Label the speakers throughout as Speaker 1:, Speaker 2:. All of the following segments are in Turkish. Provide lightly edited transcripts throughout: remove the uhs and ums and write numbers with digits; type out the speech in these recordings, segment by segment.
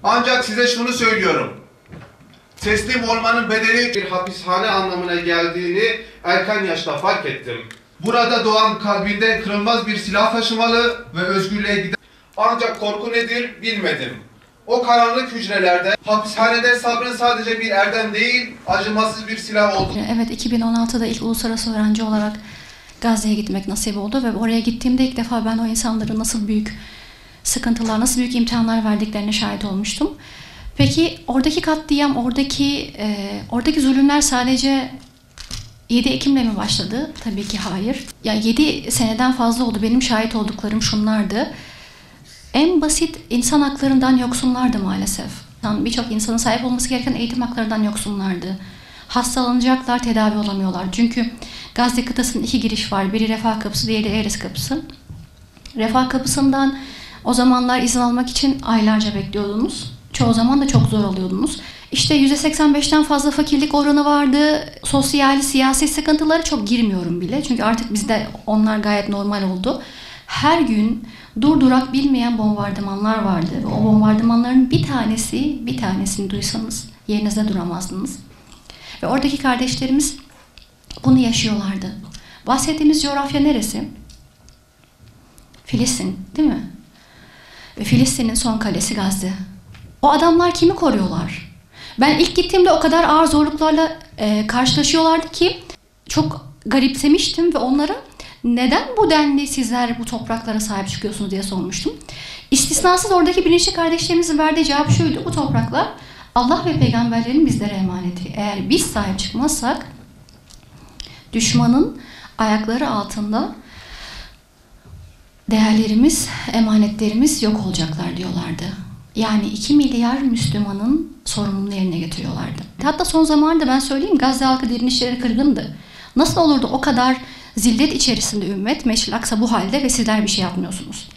Speaker 1: Ancak size şunu söylüyorum. Teslim olmanın bedeli bir hapishane anlamına geldiğini erken yaşta fark ettim. Burada doğan kalbinde kırılmaz bir silah taşımalı ve özgürlüğe gider. Ancak korku nedir bilmedim. O karanlık hücrelerde, hapishanede sabrın sadece bir erdem değil, acımasız bir silah oldu.
Speaker 2: Evet, 2016'da ilk uluslararası öğrenci olarak Gazze'ye gitmek nasip oldu ve oraya gittiğimde ilk defa ben o insanların nasıl büyük sıkıntılar, nasıl büyük imtihanlar verdiklerine şahit olmuştum. Peki oradaki katliam, oradaki zulümler sadece 7 Ekim'le mi başladı? Tabii ki hayır. Ya 7 seneden fazla oldu. Benim şahit olduklarım şunlardı. En basit insan haklarından yoksunlardı maalesef. Birçok insanın sahip olması gereken eğitim haklarından yoksunlardı. Hastalanacaklar, tedavi olamıyorlar. Çünkü Gazze kıtasının 2 giriş var. Biri Refah Kapısı, diğeri Erez Kapısı. Refah Kapısı'ndan o zamanlar izin almak için aylarca bekliyordunuz. Çoğu zaman da çok zor alıyordunuz. İşte %85'ten fazla fakirlik oranı vardı. Sosyal, siyasi sıkıntıları çok girmiyorum bile. Çünkü artık bizde onlar gayet normal oldu. Her gün durdurak bilmeyen bombardımanlar vardı. Ve o bombardımanların bir tanesini duysanız yerinizde duramazdınız. Ve oradaki kardeşlerimiz bunu yaşıyorlardı. Bahsettiğimiz coğrafya neresi? Filistin, değil mi? Ve Filistin'in son kalesi Gazze. O adamlar kimi koruyorlar? Ben ilk gittiğimde o kadar ağır zorluklarla karşılaşıyorlardı ki çok garipsemiştim ve onlara neden bu denli sizler bu topraklara sahip çıkıyorsunuz diye sormuştum. İstisnasız oradaki bilinçli kardeşlerimizin verdiği cevap şuydu: bu topraklar Allah ve peygamberlerin bizlere emaneti. Eğer biz sahip çıkmazsak düşmanın ayakları altında değerlerimiz, emanetlerimiz yok olacaklar diyorlardı. Yani 2 milyar Müslümanın sorumluluğunu yerine getiriyorlardı. Hatta son zamanlarda ben söyleyeyim, Gazze halkı direnişleri kırgındı. Nasıl olurdu o kadar zillet içerisinde ümmet, Meşril Aksa bu halde ve sizler bir şey yapmıyorsunuz?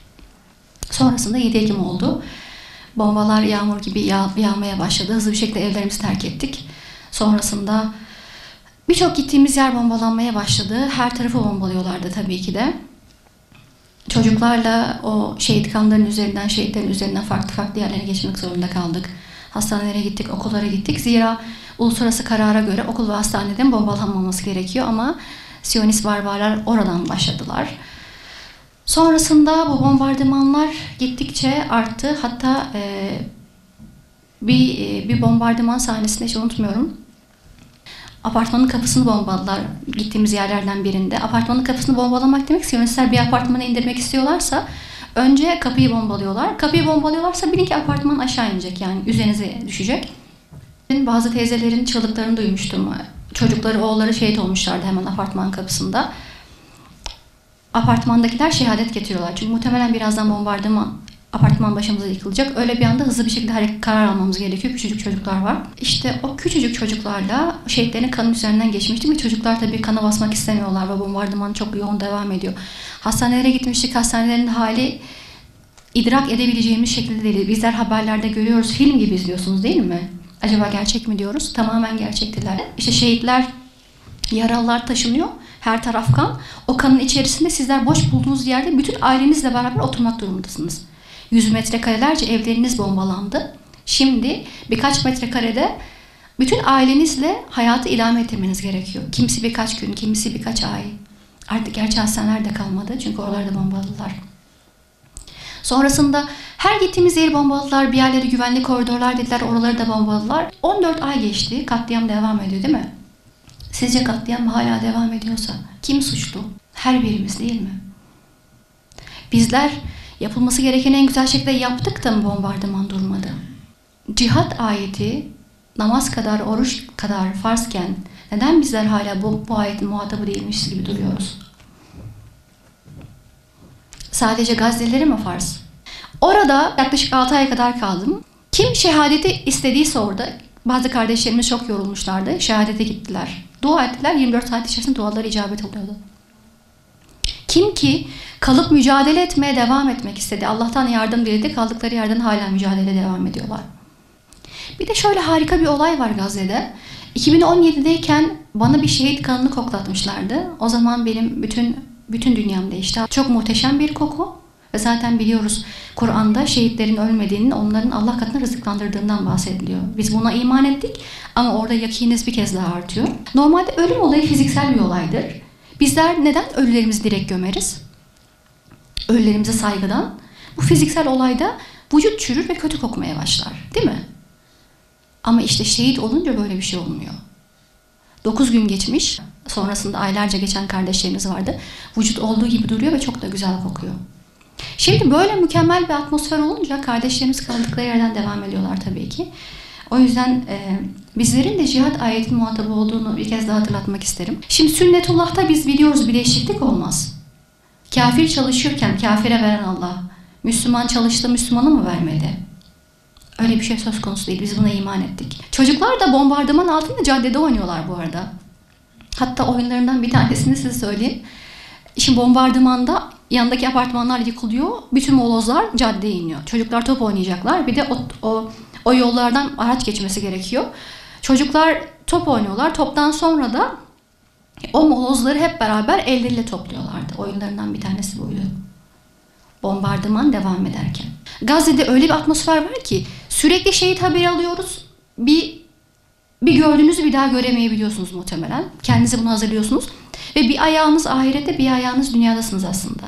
Speaker 2: Sonrasında 7 Ekim oldu. Bombalar yağmur gibi yağmaya başladı. Hızlı bir şekilde evlerimizi terk ettik. Sonrasında birçok gittiğimiz yer bombalanmaya başladı. Her tarafı bombalıyorlardı tabii ki de. Çocuklarla o şehitlerin üzerinden farklı yerlere geçmek zorunda kaldık. Hastanelere gittik, okullara gittik. Zira uluslararası karara göre okul ve hastaneden bombalanmaması gerekiyor ama Siyonist barbarlar oradan başladılar. Sonrasında bu bombardımanlar gittikçe arttı. Hatta bir bombardıman sahnesinde hiç unutmuyorum. Apartmanın kapısını bombaladılar gittiğimiz yerlerden birinde. Apartmanın kapısını bombalamak demek, Siyonistler bir apartmana indirmek istiyorlarsa önce kapıyı bombalıyorlar. Kapıyı bombalıyorlarsa bilin ki apartman aşağı inecek, yani üzerinize düşecek. Bazı teyzelerin çığlıklarını duymuştum. Çocukları, oğulları şehit olmuşlardı hemen apartman kapısında. Apartmandakiler şehadet getiriyorlar. Çünkü muhtemelen birazdan apartman başımıza yıkılacak. Öyle bir anda hızlı bir şekilde karar almamız gerekiyor. Küçücük çocuklar var. İşte o küçücük çocuklarla şehitlerin kanın üzerinden geçmiştik ve çocuklar tabii kana basmak istemiyorlar ve bombardıman çok yoğun devam ediyor. Hastanelere gitmiştik. Hastanelerin hali idrak edebileceğimiz şekilde değil. Bizler haberlerde görüyoruz. Film gibi izliyorsunuz değil mi? Acaba gerçek mi diyoruz? Tamamen gerçektiler. İşte şehitler, yaralılar taşınıyor. Her taraf kan. O kanın içerisinde sizler boş bulduğunuz yerde bütün ailenizle beraber oturmak durumundasınız. 100 metrekarelerce evleriniz bombalandı. Şimdi birkaç metrekarede bütün ailenizle hayatı idame ettirmeniz gerekiyor. Kimisi birkaç gün, kimisi birkaç ay. Artık gerçi hastaneler de kalmadı çünkü oralarda bombaladılar. Sonrasında her gittiğimiz yeri bombaladılar. Bir yerleri güvenli koridorlar dediler, oraları da bombaladılar. 14 ay geçti, katliam devam ediyor değil mi? Sizce katliam hala devam ediyorsa kim suçlu? Her birimiz değil mi? Bizler yapılması gereken en güzel şekilde yaptık da mı bombardıman durmadı? Cihat ayeti namaz kadar, oruç kadar farzken neden bizler hala bu ayetin muhatabı değilmiş gibi duruyoruz? Sadece Gazze'lilere mi farz? Orada yaklaşık 6 ay kadar kaldım. Kim şehadeti istediyse orada, bazı kardeşlerimiz çok yorulmuşlardı. Şehadete gittiler. Dua ettiler. 24 saat içerisinde duaları icabet oluyordu. Kim ki kalıp mücadele etmeye devam etmek istedi. Allah'tan yardım diledi. Kaldıkları yerden hala mücadele devam ediyorlar. Bir de şöyle harika bir olay var Gazze'de. 2017'deyken bana bir şehit kanını koklatmışlardı. O zaman benim bütün dünyam değişti. Çok muhteşem bir koku Ve zaten biliyoruz Kur'an'da şehitlerin ölmediğinin, onların Allah katına rızıklandırdığından bahsediliyor. Biz buna iman ettik ama orada yakininiz bir kez daha artıyor. Normalde ölüm olayı fiziksel bir olaydır. Bizler neden ölülerimizi direkt gömeriz? Ölülerimize saygıdan. Bu fiziksel olayda vücut çürür ve kötü kokmaya başlar. Değil mi? Ama işte şehit olunca böyle bir şey olmuyor. 9 gün geçmiş. Sonrasında aylarca geçen kardeşlerimiz vardı. Vücut olduğu gibi duruyor ve çok da güzel kokuyor. Şimdi böyle mükemmel bir atmosfer olunca kardeşlerimiz kaldıkları yerden devam ediyorlar tabii ki. O yüzden bizlerin de cihat ayetinin muhatabı olduğunu bir kez daha hatırlatmak isterim. Şimdi sünnetullah'ta biz biliyoruz bir değişiklik olmaz. Kafir çalışıyorken kafire veren Allah, Müslüman çalıştı Müslümanı mı vermedi? Öyle bir şey söz konusu değil. Biz buna iman ettik. Çocuklar da bombardıman altında caddede oynuyorlar bu arada. Hatta oyunlarından bir tanesini size söyleyeyim. Şimdi bombardımanda yandaki apartmanlar yıkılıyor. Bütün molozlar caddeye iniyor. Çocuklar top oynayacaklar. Bir de o yollardan araç geçmesi gerekiyor. Çocuklar top oynuyorlar. Toptan sonra da o molozları hep beraber elleriyle topluyorlardı. Oyunlarından bir tanesi buydu. Bombardıman devam ederken. Gazze'de öyle bir atmosfer var ki sürekli şehit haberi alıyoruz. Bir gördüğünüzü bir daha göremeyebiliyorsunuz muhtemelen. Kendinizi buna hazırlıyorsunuz. Ve bir ayağınız ahirette, bir ayağınız dünyadasınız aslında.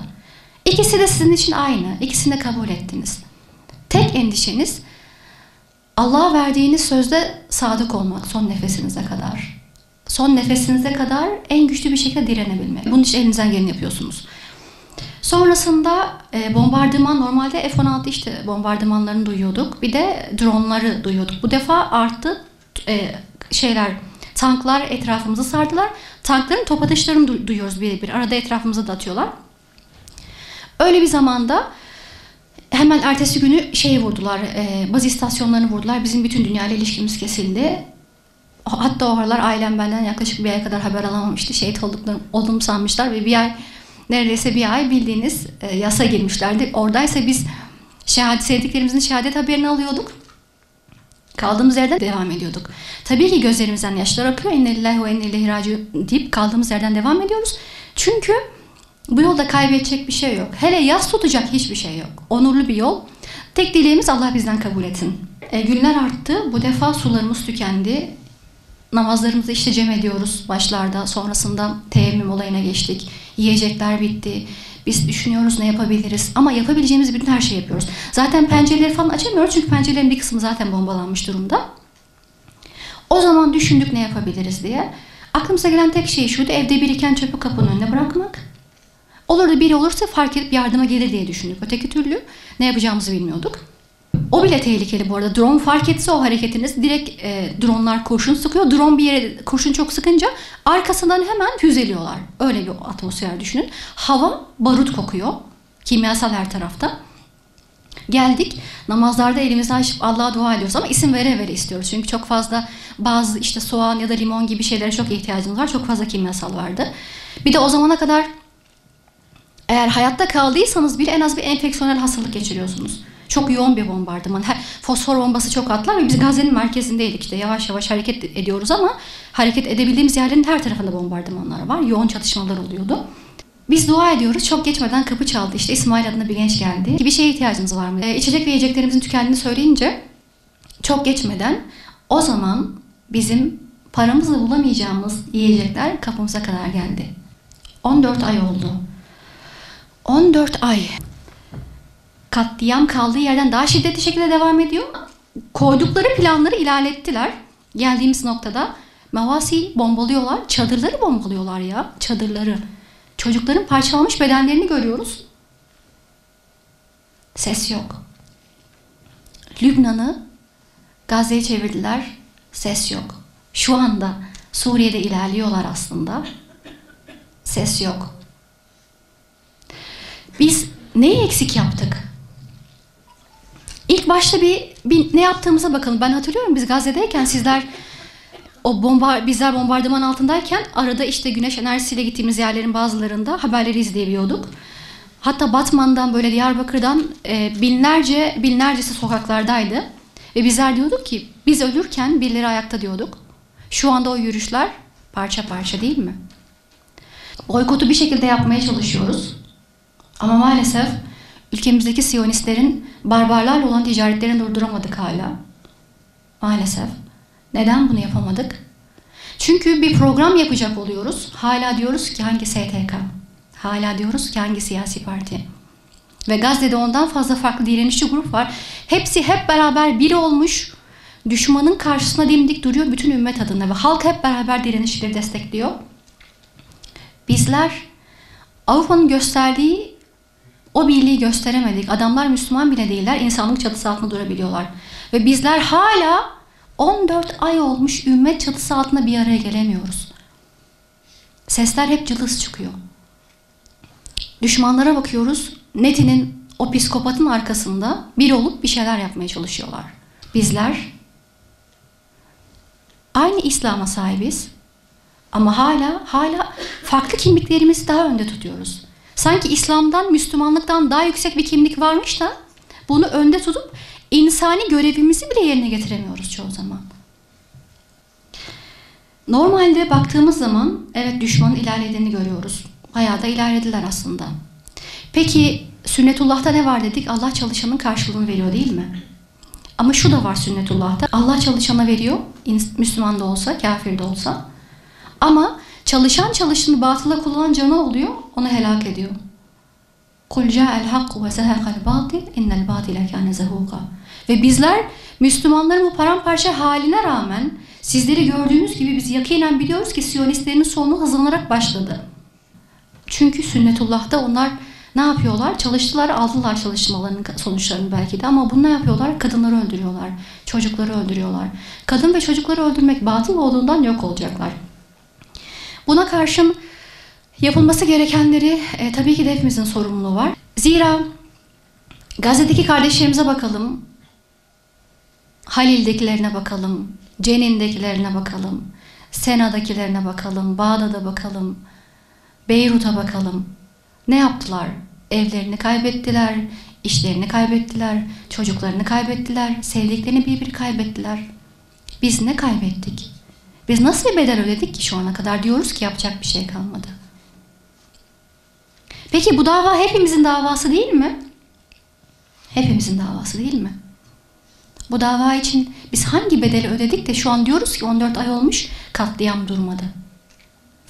Speaker 2: İkisi de sizin için aynı. İkisini de kabul ettiniz. Tek endişeniz Allah'a verdiğiniz sözde sadık olmak son nefesinize kadar. Son nefesinize kadar en güçlü bir şekilde direnebilmek. Bunun için elinizden geleni yapıyorsunuz. Sonrasında bombardıman, normalde F-16 işte bombardımanlarını duyuyorduk. Bir de dronları duyuyorduk. Bu defa arttı tanklar etrafımızı sardılar. Tankların top atışlarını duyuyoruz birebir. Arada etrafımıza da atıyorlar. Öyle bir zamanda hemen ertesi günü vurdular. Baz istasyonlarını vurdular. Bizim bütün dünyayla ilişkimiz kesildi. Hatta o aralar ailem benden yaklaşık bir ay kadar haber alamamıştı. Şehit olduğumu sanmışlar ve neredeyse bir ay bildiğiniz yasa girmişlerdi. Oradaysa biz sevdiklerimizin şehadet haberini alıyorduk. Kaldığımız yerden devam ediyorduk. Tabii ki gözlerimizden yaşlar akıyor. İnne lillahi ve inne ileyhi raciun deyip kaldığımız yerden devam ediyoruz. Çünkü bu yolda kaybedecek bir şey yok. Hele yas tutacak hiçbir şey yok. Onurlu bir yol. Tek dileğimiz Allah bizden kabul etsin. Günler arttı. Bu defa sularımız tükendi. Namazlarımızı işte cem ediyoruz başlarda. Sonrasında teyemmüm olayına geçtik. Yiyecekler bitti. Biz düşünüyoruz ne yapabiliriz. Ama yapabileceğimiz bütün her şeyi yapıyoruz. Zaten pencereleri falan açamıyoruz. Çünkü pencerelerin bir kısmı zaten bombalanmış durumda. O zaman düşündük ne yapabiliriz diye. Aklımıza gelen tek şey şuydu. Evde biriken çöpü kapının önüne bırakmak. Olur da biri olursa fark edip yardıma gelir diye düşündük. Öteki türlü ne yapacağımızı bilmiyorduk. O bile tehlikeli bu arada. Drone fark etse o hareketiniz direkt dronlar kurşun sıkıyor. Drone bir yere kurşun çok sıkınca arkasından hemen füzeliyorlar. Öyle bir atmosfer düşünün. Hava barut kokuyor. Kimyasal her tarafta. Geldik. Namazlarda elimizi açıp Allah'a dua ediyoruz ama isim vere vere istiyoruz. Çünkü çok fazla bazı işte soğan ya da limon gibi şeylere çok ihtiyacımız var. Çok fazla kimyasal vardı. Bir de o zamana kadar eğer hayatta kaldıysanız bile en az bir enfeksiyonel hastalık geçiriyorsunuz. Çok yoğun bir bombardıman. Fosfor bombası çok atlar ve biz Gazze'nin merkezindeydik işte. Yavaş yavaş hareket ediyoruz ama hareket edebildiğimiz yerlerin her tarafında bombardımanlar var. Yoğun çatışmalar oluyordu. Biz dua ediyoruz. Çok geçmeden kapı çaldı. İşte İsmail adında bir genç geldi. Bir şeye ihtiyacınız var mı? İçecek ve yiyeceklerimizin tükendiğini söyleyince çok geçmeden o zaman bizim paramızla bulamayacağımız yiyecekler kapımıza kadar geldi. 14 ay oldu. 14 ay. Katliam kaldığı yerden daha şiddetli şekilde devam ediyor. Koydukları planları ilerlettiler. Geldiğimiz noktada Mevasi'yi bombalıyorlar. Çadırları bombalıyorlar ya. Çadırları. Çocukların parçalanmış bedenlerini görüyoruz. Ses yok. Lübnan'ı Gazze'ye çevirdiler. Ses yok. Şu anda Suriye'de ilerliyorlar aslında. Ses yok. Biz neyi eksik yaptık? İlk başta bir ne yaptığımıza bakalım. Ben hatırlıyorum biz Gazze'deyken bizler bombardıman altındayken arada işte güneş enerjisiyle gittiğimiz yerlerin bazılarında haberleri izleyebiliyorduk. Hatta Batman'dan böyle Diyarbakır'dan binlercesi sokaklardaydı. Ve bizler diyorduk ki biz ölürken birileri ayakta diyorduk. Şu anda o yürüyüşler parça parça değil mi? Boykotu bir şekilde yapmaya çalışıyoruz. Ama maalesef ülkemizdeki Siyonistlerin barbarlarla olan ticaretlerini durduramadık hala. Maalesef. Neden bunu yapamadık? Çünkü bir program yapacak oluyoruz. Hala diyoruz ki hangi STK? Hala diyoruz ki hangi siyasi parti? Ve Gazze'de ondan fazla farklı direnişçi grup var. Hepsi hep beraber bir olmuş. Düşmanın karşısına dimdik duruyor bütün ümmet adına ve halk hep beraber direnişleri destekliyor. Bizler Avrupa'nın gösterdiği o birliği gösteremedik. Adamlar Müslüman bile değiller, insanlık çatısı altında durabiliyorlar. Ve bizler hala 14 ay olmuş ümmet çatısı altında bir araya gelemiyoruz. Sesler hep cılız çıkıyor. Düşmanlara bakıyoruz, Netin'in o psikopatın arkasında bir olup bir şeyler yapmaya çalışıyorlar. Bizler aynı İslam'a sahibiz ama hala farklı kimliklerimizi daha önde tutuyoruz. Sanki İslam'dan, Müslümanlıktan daha yüksek bir kimlik varmış da bunu önde tutup insani görevimizi bile yerine getiremiyoruz çoğu zaman. Normalde baktığımız zaman evet düşmanın ilerlediğini görüyoruz. Bayağı da ilerlediler aslında. Peki sünnetullah'ta ne var dedik? Allah çalışanın karşılığını veriyor değil mi? Ama şu da var sünnetullah'ta. Allah çalışana veriyor. Müslüman da olsa, kafir de olsa. Ama çalışan çalıştığını batıla kullanınca ne oluyor? Onu helak ediyor. قُلْ جَاءَ الْحَقُّ وَزَهَقَ الْبَاطِلِ اِنَّ الْبَاطِلَ كَانَ زَهُوقًا. Ve bizler Müslümanların bu paramparça haline rağmen sizleri gördüğünüz gibi biz yakinen biliyoruz ki Siyonistlerin sonu hızlanarak başladı. Çünkü sünnetullah'ta onlar ne yapıyorlar? Çalıştılar, aldılar çalışmalarının sonuçlarını belki de ama bunu ne yapıyorlar? Kadınları öldürüyorlar, çocukları öldürüyorlar. Kadın ve çocukları öldürmek batıl olduğundan yok olacaklar. Buna karşın yapılması gerekenleri tabii ki de hepimizin sorumluluğu var. Zira Gazze'deki kardeşlerimize bakalım, Halil'dekilerine bakalım, Cenin'dekilerine bakalım, Sena'dakilerine bakalım, Bağdat'a bakalım, Beyrut'a bakalım. Ne yaptılar? Evlerini kaybettiler, işlerini kaybettiler, çocuklarını kaybettiler, sevdiklerini bir kaybettiler. Biz ne kaybettik? Biz nasıl bir bedel ödedik ki şu ana kadar? Diyoruz ki yapacak bir şey kalmadı. Peki bu dava hepimizin davası değil mi? Hepimizin davası değil mi? Bu dava için biz hangi bedeli ödedik de şu an diyoruz ki 14 ay olmuş katliam durmadı.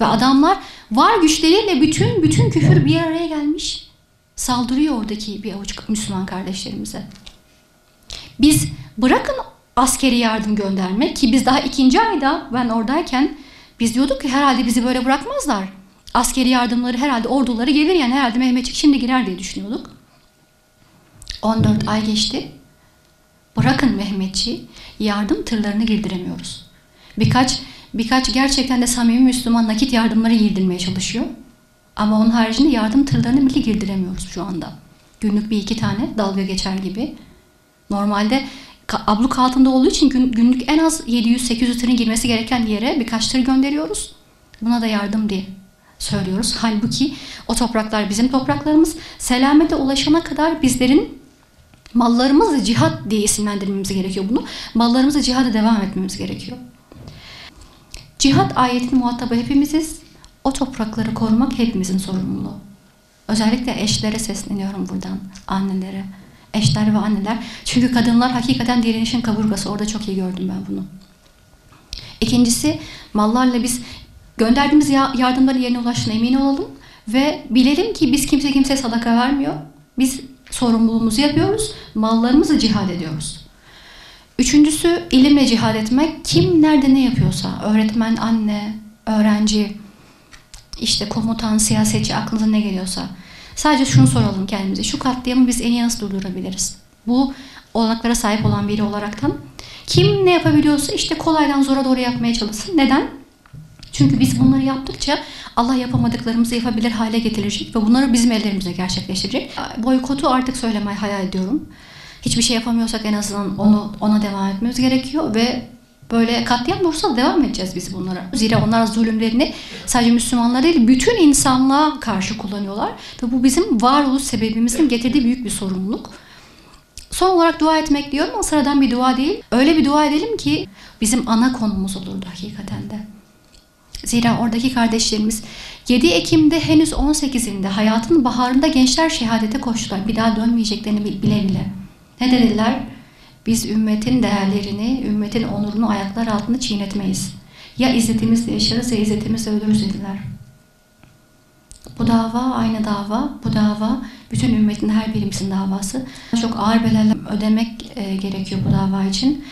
Speaker 2: Ve adamlar var güçleriyle bütün küfür bir araya gelmiş. Saldırıyor oradaki bir avuç Müslüman kardeşlerimize. Biz bırakın askeri yardım göndermek ki biz daha 2. ayda ben oradayken biz diyorduk ki herhalde bizi böyle bırakmazlar. Askeri yardımları herhalde orduları gelir yani herhalde Mehmetçik şimdi girer diye düşünüyorduk. 14 ay geçti. Bırakın Mehmetçiği yardım tırlarını girdiremiyoruz. Birkaç gerçekten de samimi Müslüman nakit yardımları girdirmeye çalışıyor. Ama onun haricinde yardım tırlarını bile girdiremiyoruz şu anda. Günlük 1-2 tane dalga geçer gibi. Normalde abluk altında olduğu için günlük en az 700-800 tırın girmesi gereken yere birkaç tır gönderiyoruz. Buna da yardım diye söylüyoruz. Halbuki o topraklar bizim topraklarımız. Selamete ulaşana kadar bizlerin mallarımızla cihat diye isimlendirmemiz gerekiyor bunu. Mallarımızla cihada devam etmemiz gerekiyor. Cihat ayetinin muhatabı hepimiziz. O toprakları korumak hepimizin sorumluluğu. Özellikle eşlere sesleniyorum buradan. Annelere. Eşler ve anneler. Çünkü kadınlar hakikaten direnişin kaburgası. Orada çok iyi gördüm ben bunu. İkincisi mallarla biz gönderdiğimiz yardımların yerine ulaştığına emin olalım. Ve bilelim ki biz kimseye sadaka vermiyor. Biz sorumluluğumuzu yapıyoruz. Mallarımızla cihad ediyoruz. Üçüncüsü ilimle cihad etmek. Kim nerede ne yapıyorsa, öğretmen, anne, öğrenci, işte komutan, siyasetçi aklınıza ne geliyorsa. Sadece şunu soralım kendimize. Şu katliamı biz en iyi nasıl durdurabiliriz? Bu olanaklara sahip olan biri olaraktan. Kim ne yapabiliyorsa işte kolaydan zora doğru yapmaya çalışsın. Neden? Çünkü biz bunları yaptıkça Allah yapamadıklarımızı yapabilir hale getirecek ve bunları bizim ellerimize gerçekleştirecek. Boykotu artık söylemeyi hayal ediyorum. Hiçbir şey yapamıyorsak en azından ona devam etmemiz gerekiyor ve böyle katliam olursa devam edeceğiz biz bunlara. Zira onlar zulümlerini sadece Müslümanlar değil bütün insanlığa karşı kullanıyorlar ve bu bizim varoluş sebebimizin getirdiği büyük bir sorumluluk. Son olarak dua etmek diyorum ama sıradan bir dua değil. Öyle bir dua edelim ki bizim ana konumuz olurdu hakikaten de. Zira oradaki kardeşlerimiz 7 Ekim'de henüz 18'inde hayatın baharında gençler şehadete koştular. Bir daha dönmeyeceklerini bile bile. Ne dediler? Biz ümmetin değerlerini, ümmetin onurunu ayaklar altında çiğnetmeyiz. Ya izzetimizle yaşarız ya izzetimizle ölürüz dediler. Bu dava aynı dava. Bu dava bütün ümmetin her birimizin davası. Çok ağır bedeller ödemek gerekiyor bu dava için.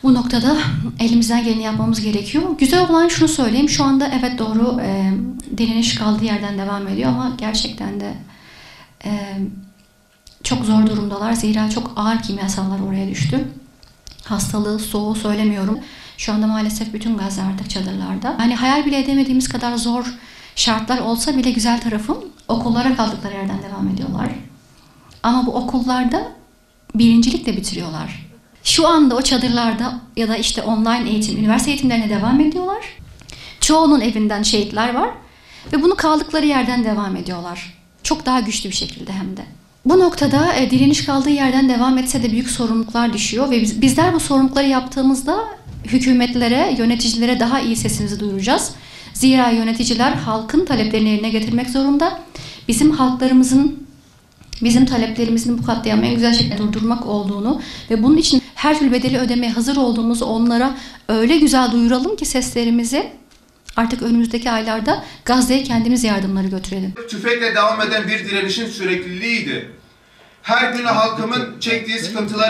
Speaker 2: Bu noktada elimizden geleni yapmamız gerekiyor. Güzel olan şunu söyleyeyim. Şu anda evet doğru direniş kaldığı yerden devam ediyor ama gerçekten de çok zor durumdalar. Zira çok ağır kimyasallar oraya düştü. Hastalığı, soğuğu söylemiyorum. Şu anda maalesef bütün Gazze artık çadırlarda. Yani hayal bile edemediğimiz kadar zor şartlar olsa bile güzel tarafım okullara kaldıkları yerden devam ediyorlar. Ama bu okullarda birincilikle bitiriyorlar. Şu anda o çadırlarda ya da işte online eğitim, üniversite eğitimlerine devam ediyorlar. Çoğunun evinden şehitler var ve bunu kaldıkları yerden devam ediyorlar. Çok daha güçlü bir şekilde hem de. Bu noktada direniş kaldığı yerden devam etse de büyük sorumluluklar düşüyor ve bizler bu sorumlulukları yaptığımızda hükümetlere, yöneticilere daha iyi sesimizi duyuracağız. Zira yöneticiler halkın taleplerini yerine getirmek zorunda. Bizim halklarımızın, bizim taleplerimizin bu katliamı en güzel şekilde durdurmak olduğunu ve bunun için her türlü bedeli ödemeye hazır olduğumuzu onlara öyle güzel duyuralım ki seslerimizi artık önümüzdeki aylarda Gazze'ye kendimiz yardımları götürelim.
Speaker 1: Tüfekle devam eden bir direnişin sürekliliğiydi. Her gün halkımın çektiği sıkıntıları